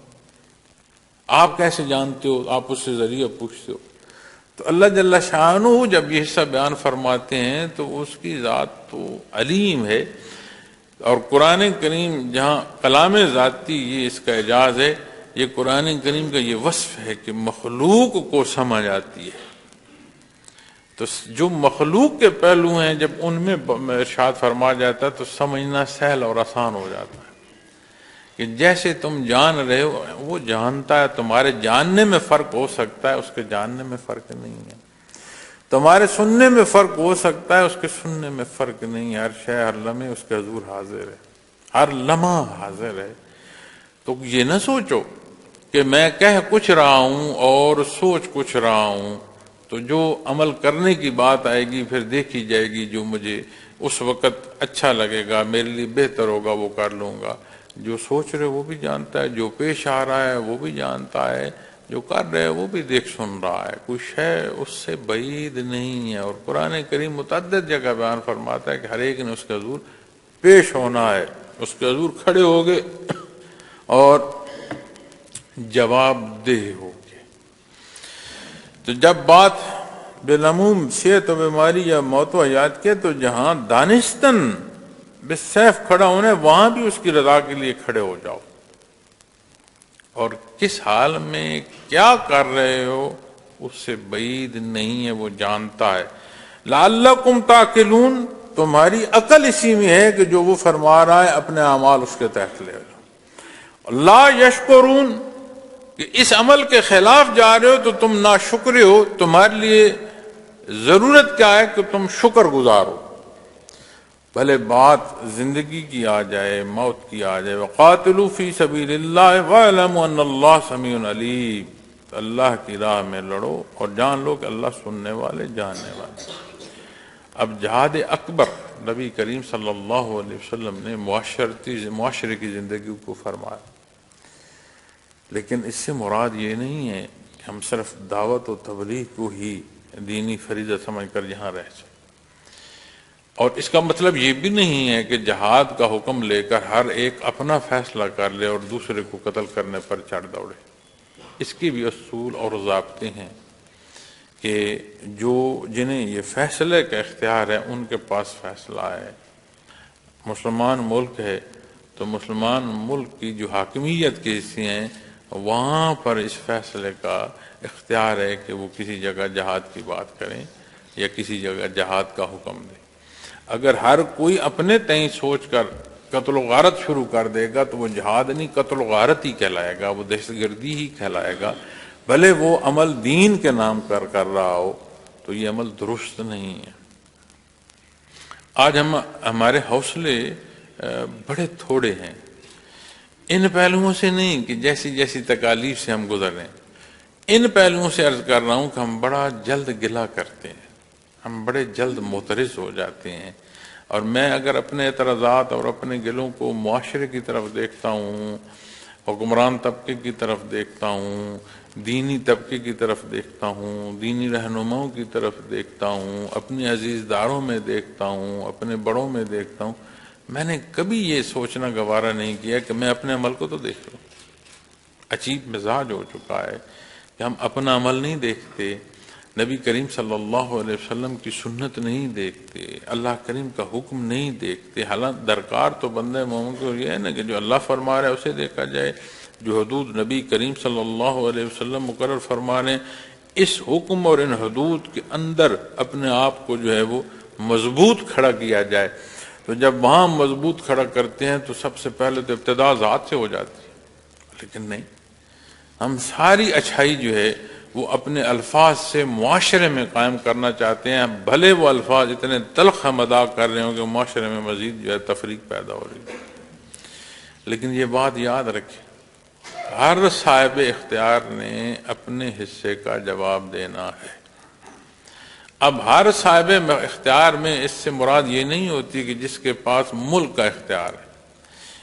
آپ کیسے جانتے ہو، آپ اس سے ذریعہ پوچھتے ہو۔ تو اللہ جل شانہ جب یہ حصہ بیان فرماتے ہیں تو اس کی ذات تو علیم ہے، اور قرآن کریم جہاں کلام ذاتی یہ اس کا اعجاز ہے، یہ قرآن کریم کا یہ وصف ہے کہ مخلوق کو سمجھ آتی ہے۔ تو تو جو مخلوق کے پہلو ہیں جب ان میں ارشاد فرما جاتا ہے تو سمجھنا سہل اور آسان ہو جاتا ہے کہ جیسے تم جان رہے ہو وہ جانتا ہے. تمہارے جاننے میں فرق ہو سکتا ہے، اس کے جاننے میں فرق نہیں ہے. تمہارے سننے میں فرق ہو سکتا ہے، اس کے سننے میں فرق نہیں ہے. ہر شے ہر لمحے اس کے حضور حاضر ہے، ہر لمحہ حاضر ہے. تو یہ نہ سوچو کہ میں کہہ کچھ رہا ہوں اور سوچ کچھ رہا ہوں، تو جو عمل کرنے کی بات آئے گی پھر دیکھی جائے گی، جو مجھے اس وقت اچھا لگے گا، میرے لیے بہتر ہوگا وہ کر لوں گا. جو سوچ رہے وہ بھی جانتا ہے، جو پیش آ رہا ہے وہ بھی جانتا ہے، جو کر رہے وہ بھی دیکھ سن رہا ہے. کوئی شے اس سے بعید نہیں ہے. اور قرآن کریم متعدد جگہ بیان فرماتا ہے کہ ہر ایک نے اس کے حضور پیش ہونا ہے، اس کے حضور کھڑے ہوگے اور جواب دہ ہوگے. تو جب بات بالعموم صحت و بیماری یا موت و حیات کے، تو جہاں دانستن بالسیف کھڑا ہونا ہے وہاں بھی اس کی رضا کے لیے کھڑے ہو جاؤ. اور کس حال میں کیا کر رہے ہو اس سے بعید نہیں ہے، وہ جانتا ہے. لعلکم تعقلون، تمہاری عقل اسی میں ہے کہ جو وہ فرما رہا ہے اپنے اعمال اس کے تحت لے لو. لا یشکرون، کہ اس عمل کے خلاف جا رہے ہو تو تم ناشکرے ہو. تمہارے لیے ضرورت کیا ہے کہ تم شکر گزار ہو. بھلے بات زندگی کی آ جائے، موت کی آ جائے. وقاتلوا فی سبیل اللہ واعلموا ان اللہ سمیع علیم، اللہ کی راہ میں لڑو اور جان لو کہ اللہ سننے والے جاننے والے. اب جہاد اکبر نبی کریم صلی اللہ علیہ وسلم نے معاشرے کی زندگی کو فرمایا، لیکن اس سے مراد یہ نہیں ہے کہ ہم صرف دعوت و تبلیغ کو ہی دینی فریضہ سمجھ کر یہاں رہ جائیں. اور اس کا مطلب یہ بھی نہیں ہے کہ جہاد کا حکم لے کر ہر ایک اپنا فیصلہ کر لے اور دوسرے کو قتل کرنے پر چڑھ دوڑے. اس کے بھی اصول اور ضابطے ہیں کہ جنہیں یہ فیصلے کا اختیار ہے ان کے پاس فیصلہ ہے. مسلمان ملک ہے تو مسلمان ملک کی جو حاکمیت کی حصے ہیں وہاں پر اس فیصلے کا اختیار ہے کہ وہ کسی جگہ جہاد کی بات کریں یا کسی جگہ جہاد کا حکم دیں. اگر ہر کوئی اپنے تئیں سوچ کر قتل و غارت شروع کر دے گا تو وہ جہاد نہیں، قتل و غارت ہی کہلائے گا، وہ دہشت گردی ہی کہلائے گا. بھلے وہ عمل دین کے نام کر رہا ہو تو یہ عمل درست نہیں ہے. آج ہمارے حوصلے بڑے تھوڑے ہیں. ان پہلوؤں سے نہیں کہ جیسی جیسی تکالیف سے ہم گزر رہے ہیں، ان پہلوؤں سے عرض کر رہا ہوں کہ ہم بڑا جلد گلہ کرتے ہیں، ہم بڑے جلد معترض ہو جاتے ہیں. اور میں اگر اپنے اعتراضات اور اپنے گلوں کو معاشرے کی طرف دیکھتا ہوں، حکمران طبقے کی طرف دیکھتا ہوں، دینی طبقے کی طرف دیکھتا ہوں، دینی رہنماؤں کی طرف دیکھتا ہوں، اپنے عزیز داروں میں دیکھتا ہوں، اپنے بڑوں میں دیکھتا ہوں، میں نے کبھی یہ سوچنا گوارا نہیں کیا کہ میں اپنے عمل کو تو دیکھ لوں. عجیب مزاج ہو چکا ہے کہ ہم اپنا عمل نہیں دیکھتے، نبی کریم صلی اللہ علیہ وسلم کی سنت نہیں دیکھتے، اللہ کریم کا حکم نہیں دیکھتے. حالانکہ درکار تو بندہ مومن کو یہ ہے نا کہ جو اللہ فرما رہا ہے اسے دیکھا جائے، جو حدود نبی کریم صلی اللہ علیہ وسلم مقرر فرما رہے ہیں اس حکم اور ان حدود کے اندر اپنے آپ کو جو ہے وہ مضبوط کھڑا کیا جائے. تو جب وہاں مضبوط کھڑا کرتے ہیں تو سب سے پہلے تو ابتدا ذات سے ہو جاتی ہے. لیکن نہیں، ہم ساری اچھائی جو ہے وہ اپنے الفاظ سے معاشرے میں قائم کرنا چاہتے ہیں، بھلے وہ الفاظ اتنے تلخ ہم ادا کر رہے ہوں کہ معاشرے میں مزید جو ہے تفریق پیدا ہو رہی ہے. لیکن یہ بات یاد رکھیں، ہر صاحب اختیار نے اپنے حصے کا جواب دینا ہے. اب ہر صاحب اختیار میں اس سے مراد یہ نہیں ہوتی کہ جس کے پاس ملک کا اختیار ہے.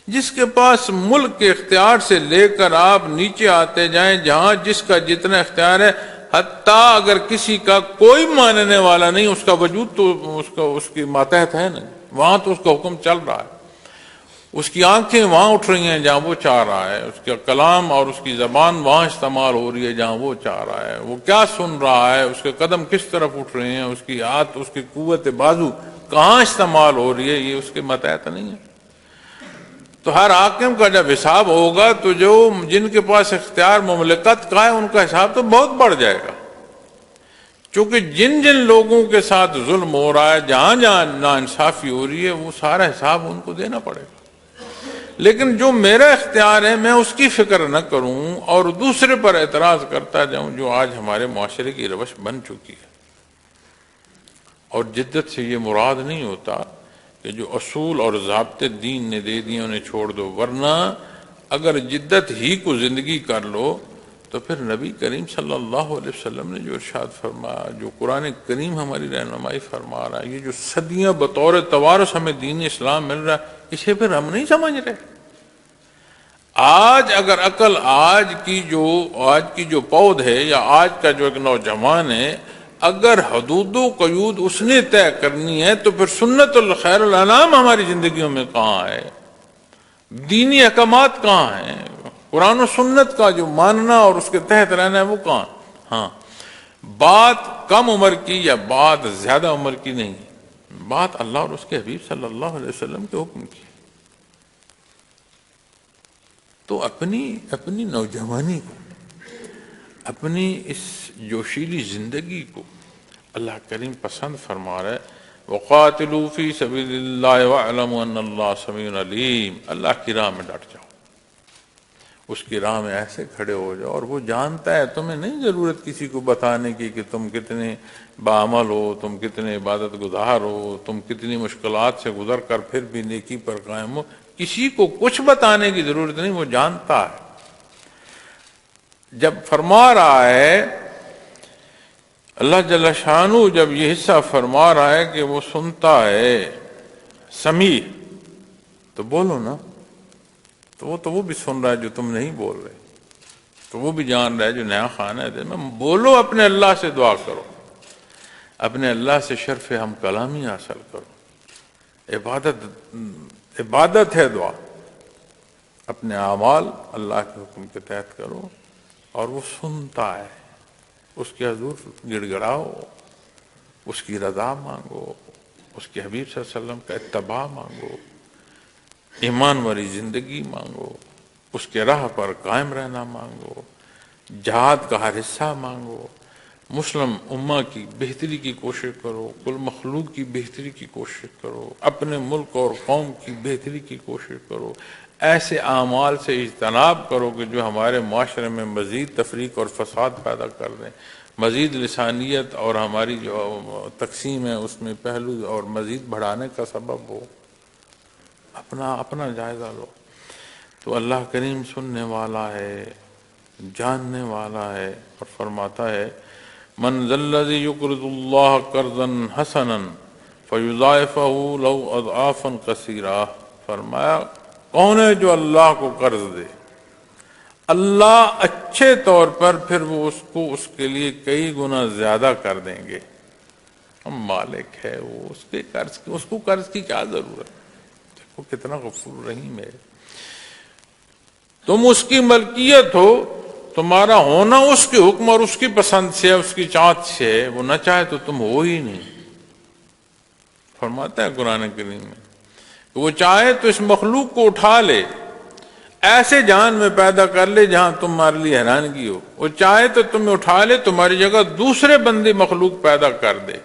جس کے پاس ملک کے اختیار سے لے کر آپ نیچے آتے جائیں جہاں جس کا جتنا اختیار ہے، حتیٰ اگر کسی کا کوئی ماننے والا نہیں اس کا وجود تو اس کی ماتحت ہے نا، وہاں تو اس کا حکم چل رہا ہے. اس کی آنکھیں وہاں اٹھ رہی ہیں جہاں وہ چاہ رہا ہے، اس کا کلام اور اس کی زبان وہاں استعمال ہو رہی ہے جہاں وہ چاہ رہا ہے. وہ کیا سن رہا ہے، اس کے قدم کس طرف اٹھ رہے ہیں، اس کی ہاتھ، اس کی قوت بازو کہاں استعمال ہو رہی ہے، یہ اس کے ماتحت نہیں ہے. تو ہر حاکم کا جب حساب ہوگا تو جن کے پاس اختیار مملکت کا ہے ان کا حساب تو بہت بڑھ جائے گا، چونکہ جن جن لوگوں کے ساتھ ظلم ہو رہا ہے، جہاں جہاں ناانصافی ہو رہی ہے، وہ سارا حساب ان کو دینا پڑے گا۔ لیکن جو میرا اختیار ہے میں اس کی فکر نہ کروں اور دوسرے پر اعتراض کرتا جاؤں، جو آج ہمارے معاشرے کی روش بن چکی ہے۔ اور جدت سے یہ مراد نہیں ہوتا کہ جو اصول اور ضابطے دین نے دے دیے انہیں چھوڑ دو، ورنہ اگر جدت ہی کو زندگی کر لو تو پھر نبی کریم صلی اللہ علیہ وسلم نے جو ارشاد فرمایا، جو قرآن کریم ہماری رہنمائی فرما رہا ہے، یہ جو صدیاں بطور توارث ہمیں دین اسلام مل رہا ہے، اسے پھر ہم نہیں سمجھ رہے۔ آج اگر عقل آج کی جو پود ہے یا آج کا جو ایک نوجوان ہے، اگر حدود و قیود اس نے طے کرنی ہے تو پھر سنت الخیر الانام ہماری زندگیوں میں کہاں ہے؟ دینی احکامات کہاں ہیں؟ قرآن و سنت کا جو ماننا اور اس کے تحت رہنا ہے وہ کہاں؟ ہاں، بات کم عمر کی یا بات زیادہ عمر کی نہیں، بات اللہ اور اس کے حبیب صلی اللہ علیہ وسلم کے حکم کی۔ تو اپنی نوجوانی کو، اپنی اس جوشیلی زندگی کو اللہ کریم پسند فرما رہا ہے، وَقَاتِلُوا فِي سَبِيلِ اللَّهِ وَاعْلَمُوا أَنَّ اللَّهَ سَمِيعٌ عَلِيمٌ۔ اللہ کی راہ میں ڈٹ جاؤ، اس کی راہ میں ایسے کھڑے ہو جاؤ، اور وہ جانتا ہے، تمہیں نہیں ضرورت کسی کو بتانے کی کہ تم کتنے باعمل ہو، تم کتنے عبادت گزار ہو، تم کتنی مشکلات سے گزر کر پھر بھی نیکی پر قائم ہو، کسی کو کچھ بتانے کی ضرورت نہیں، وہ جانتا ہے۔ جب فرما رہا ہے اللہ جل شانہ، جب یہ حصہ فرما رہا ہے کہ وہ سنتا ہے، سمیع، تو بولو نا، تو وہ بھی سن رہا ہے جو تم نہیں بول رہے، تو وہ بھی جان رہا ہے جو نیا خانہ ہے دل میں۔ بولو، اپنے اللہ سے دعا کرو، اپنے اللہ سے شرف ہم کلامی حاصل کرو۔ عبادت ہے دعا، اپنے اعمال اللہ کے حکم کے تحت کرو، اور وہ سنتا ہے، اس کے حضور گڑ گڑاؤ، اس کی رضا مانگو، اس کے حبیب صلی اللہ علیہ وسلم کا اتباع مانگو، ایمان والی زندگی مانگو، اس کے راہ پر قائم رہنا مانگو، جہاد کا ہر حصہ مانگو، مسلم امہ کی بہتری کی کوشش کرو، کل مخلوق کی بہتری کی کوشش کرو، اپنے ملک اور قوم کی بہتری کی کوشش کرو، ایسے اعمال سے اجتناب کرو کہ جو ہمارے معاشرے میں مزید تفریق اور فساد پیدا کر دیں، مزید لسانیت اور ہماری جو تقسیم ہے اس میں پہلو اور مزید بڑھانے کا سبب ہو۔ اپنا جائزہ لو۔ تو اللہ کریم سننے والا ہے، جاننے والا ہے، اور فرماتا ہے من ذا الذی یقرض اللہ قرضا حسنا فیضاعفہ لہ اضعافا کثیرہ۔ فرمایا کون ہے جو اللہ کو قرض دے، اللہ اچھے طور پر پھر وہ اس کے لیے کئی گنا زیادہ کر دیں گے۔ ہم مالک ہے وہ، اس کو قرض کی کیا ضرورت؟ دیکھو کتنا غفور رحیم ہے۔ تم اس کی ملکیت ہو، تمہارا ہونا اس کے حکم اور اس کی پسند سے، اس کی چاہت سے ہے، وہ نہ چاہے تو تم ہو ہی نہیں۔ فرماتا ہے قرآن کریم میں کہ وہ چاہے تو اس مخلوق کو اٹھا لے، ایسے جہان میں پیدا کر لے جہاں تمہارے لیے حیرانگی ہو، وہ چاہے تو تمہیں اٹھا لے، تمہاری جگہ دوسرے بندے مخلوق پیدا کر دے۔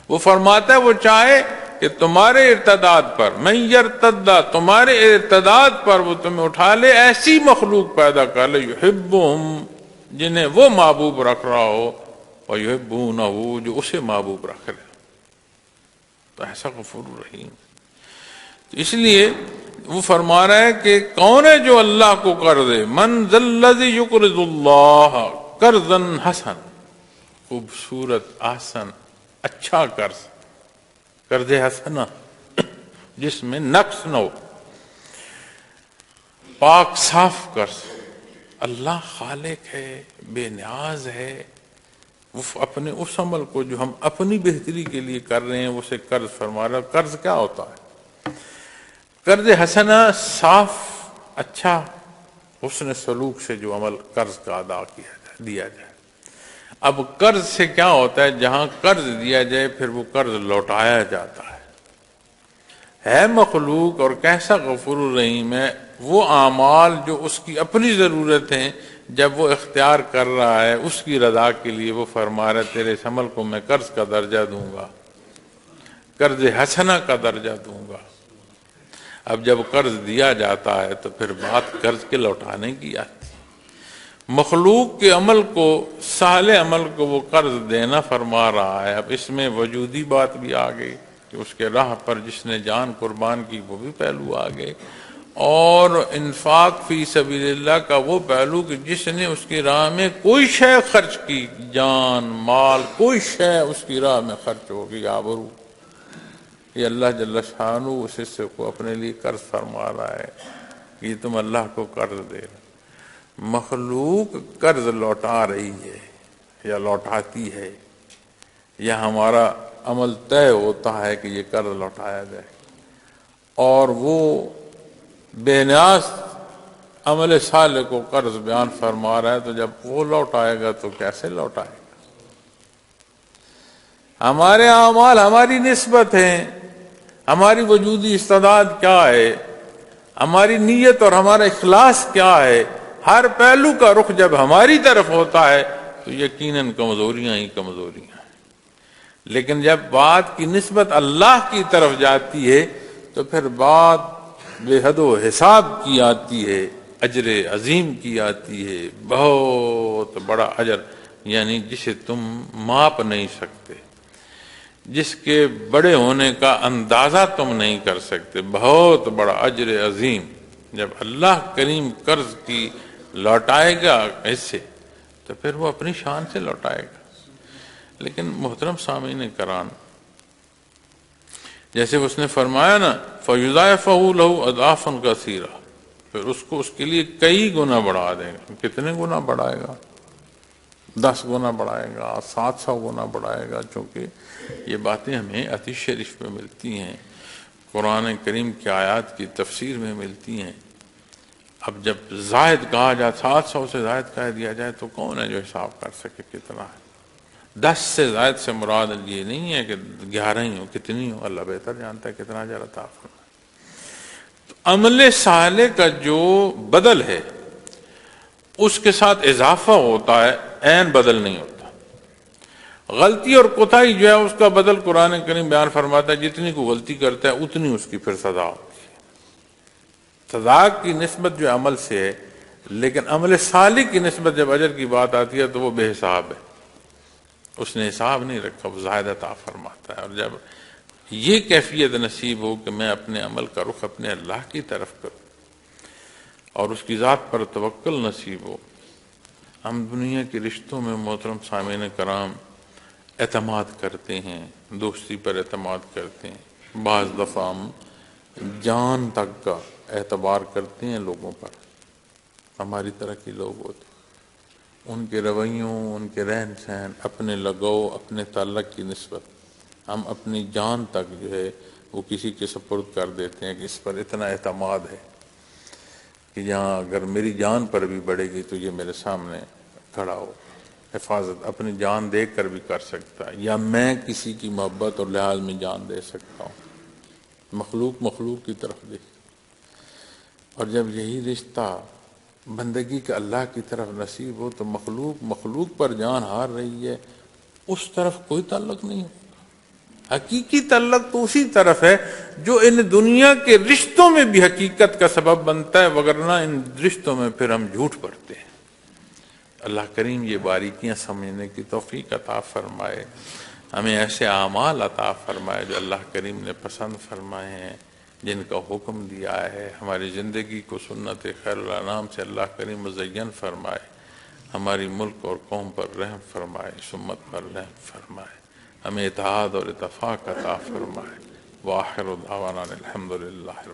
وہ فرماتا ہے وہ چاہے کہ تمہارے ارتداد پر، من یرتد، تمہارے ارتداد پر وہ تمہیں اٹھا لے، ایسی مخلوق پیدا کر لے، یحبہم، جنہیں وہ محبوب رکھ رہا ہو، اور یحبونہ، جو اسے محبوب رکھ رہے۔ تو ایسا غفور رحیم۔ اس لیے وہ فرما رہا ہے کہ کون ہے جو اللہ کو قرض دے، من ذا الذی یقرض اللہ قرضا حسن، خوبصورت، احسن، اچھا قرض حسنہ، جس میں نقص نہ ہو، پاک صاف قرض۔ اللہ خالق ہے، بے نیاز ہے، وہ اپنے اس عمل کو جو ہم اپنی بہتری کے لیے کر رہے ہیں اسے قرض فرما رہا ہے۔ قرض کیا ہوتا ہے؟ قرض حسنہ صاف، اچھا، حسن سلوک سے جو عمل قرض کا ادا دیا جائے۔ اب قرض سے کیا ہوتا ہے؟ جہاں قرض دیا جائے پھر وہ قرض لوٹایا جاتا ہے مخلوق، اور کیسا غفور الرحیم ہے۔ وہ اعمال جو اس کی اپنی ضرورت ہیں جب وہ اختیار کر رہا ہے اس کی رضا کے لیے وہ فرما رہا ہے تیرے اس عمل کو میں قرض کا درجہ دوں گا، قرض حسنہ کا درجہ دوں گا۔ اب جب قرض دیا جاتا ہے تو پھر بات قرض کے لوٹانے کی آتی ہے۔ مخلوق کے عمل کو، سہل عمل کو وہ قرض دینا فرما رہا ہے۔ اب اس میں وجودی بات بھی آ گئی کہ اس کے راہ پر جس نے جان قربان کی وہ بھی پہلو آ گئے، اور انفاق فی سبیل اللہ کا وہ پہلو کہ جس نے اس کی راہ میں کوئی شے خرچ کی، جان مال کوئی شے اس کی راہ میں خرچ ہوگی، آبرو، یہ اللہ جل شانہ اس حصے کو اپنے لیے قرض فرما رہا ہے کہ یہ تم اللہ کو قرض دے رہے۔ مخلوق قرض لوٹا رہی ہے یا لوٹاتی ہے، یا ہمارا عمل طے ہوتا ہے کہ یہ قرض لوٹایا جائے، اور وہ بے نیاز عمل صالح کو قرض بیان فرما رہا ہے، تو جب وہ لوٹائے گا تو کیسے لوٹائے گا؟ ہمارے اعمال ہماری نسبت ہیں، ہماری وجودی استعداد کیا ہے، ہماری نیت اور ہمارا اخلاص کیا ہے، ہر پہلو کا رخ جب ہماری طرف ہوتا ہے تو یقیناً کمزوریاں ہی کمزوریاں ہیں۔ لیکن جب بات کی نسبت اللہ کی طرف جاتی ہے تو پھر بات بے حد و حساب کی آتی ہے، اجر عظیم کی آتی ہے، بہت بڑا اجر، یعنی جسے تم ماپ نہیں سکتے، جس کے بڑے ہونے کا اندازہ تم نہیں کر سکتے، بہت بڑا اجر عظیم۔ جب اللہ کریم قرض کی لوٹائے گا ایسے تو پھر وہ اپنی شان سے لوٹائے گا۔ لیکن محترم سامعین کرام، جیسے اس نے فرمایا نا فَيُضَاعِفَهُ لَهُ أَضْعَافًا كَثِيرًا، پھر اس کے لیے کئی گنا بڑھا دے گا۔ کتنے گنا بڑھائے گا؟ 10 گنا بڑھائے گا، 700 گنا بڑھائے گا، چونکہ یہ باتیں ہمیں حدیث شریف میں ملتی ہیں، قرآن کریم کی آیات کی تفسیر میں ملتی ہیں۔ اب جب زائد کہا جائے، 700 سے زائد کہہ دیا جائے تو کون ہے جو حساب کر سکے کتنا ہے؟ 10 سے زائد سے مراد یہ نہیں ہے کہ 11 ہی ہو، کتنی ہو، اللہ بہتر جانتا ہے کتنا اجر عطا فرمائے۔ تو عمل صالح کا جو بدل ہے اس کے ساتھ اضافہ ہوتا ہے، عین بدل نہیں ہوتا۔ غلطی اور کوتاہی جو ہے اس کا بدل قرآن کریم بیان فرماتا ہے، جتنی کو غلطی کرتا ہے اتنی اس کی پھر سزا ہوتی ہے۔ سزا کی نسبت جو عمل سے ہے، لیکن عمل صالح کی نسبت جب اجر کی بات آتی ہے تو وہ بے حساب ہے، اس نے حساب نہیں رکھا، وہ زائد عطا فرماتا ہے۔ اور جب یہ کیفیت نصیب ہو کہ میں اپنے عمل کا رخ اپنے اللہ کی طرف کروں اور اس کی ذات پر توکل نصیب ہو۔ ہم دنیا کے رشتوں میں محترم سامعین کرام اعتماد کرتے ہیں، دوستی پر اعتماد کرتے ہیں، بعض دفعہ ہم جان تک کا اعتبار کرتے ہیں لوگوں پر، ہماری طرح کے لوگ ہوتے ہیں، ان کے رویوں، ان کے رہن سہن، اپنے لگاؤ، اپنے تعلق کی نسبت ہم اپنی جان تک جو ہے وہ کسی کے سپرد کر دیتے ہیں کہ اس پر اتنا اعتماد ہے کہ یہاں اگر میری جان پر بھی بڑھے گی تو یہ میرے سامنے کھڑا ہو، حفاظت اپنی جان دے کر بھی کر سکتا ہے، یا میں کسی کی محبت اور لحاظ میں جان دے سکتا ہوں۔ مخلوق کی طرف دیکھ، اور جب یہی رشتہ بندگی کا اللہ کی طرف نصیب ہو تو مخلوق پر جان ہار رہی ہے، اس طرف کوئی تعلق نہیں ہوتا۔ حقیقی تعلق تو اسی طرف ہے جو ان دنیا کے رشتوں میں بھی حقیقت کا سبب بنتا ہے، وگرنہ ان رشتوں میں پھر ہم جھوٹ پڑتے ہیں۔ اللہ کریم یہ باریکیاں سمجھنے کی توفیق عطا فرمائے، ہمیں ایسے اعمال عطا فرمائے جو اللہ کریم نے پسند فرمائے ہیں، جن کا حکم دیا ہے۔ ہماری زندگی کو سنت خیر الانام سے اللہ کریم مزین فرمائے، ہماری ملک اور قوم پر رحم فرمائے، امت پر رحم فرمائے، ہمیں اتحاد اور اتفاق عطا فرمائے۔ وآخر دعوانا الحمدللہ۔